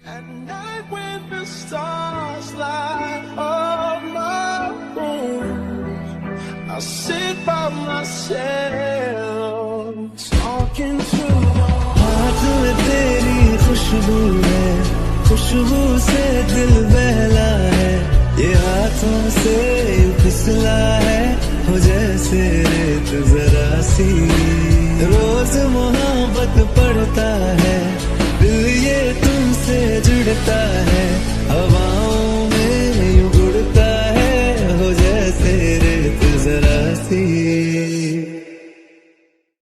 At night when the stars light up my room, I sit by myself, talking to the हाथ में तेरी खुशबू है, खुशबू से दिल बहला है, ये हाथों से यूं फिसला है, हो जैसे रेत जरा सी। रोज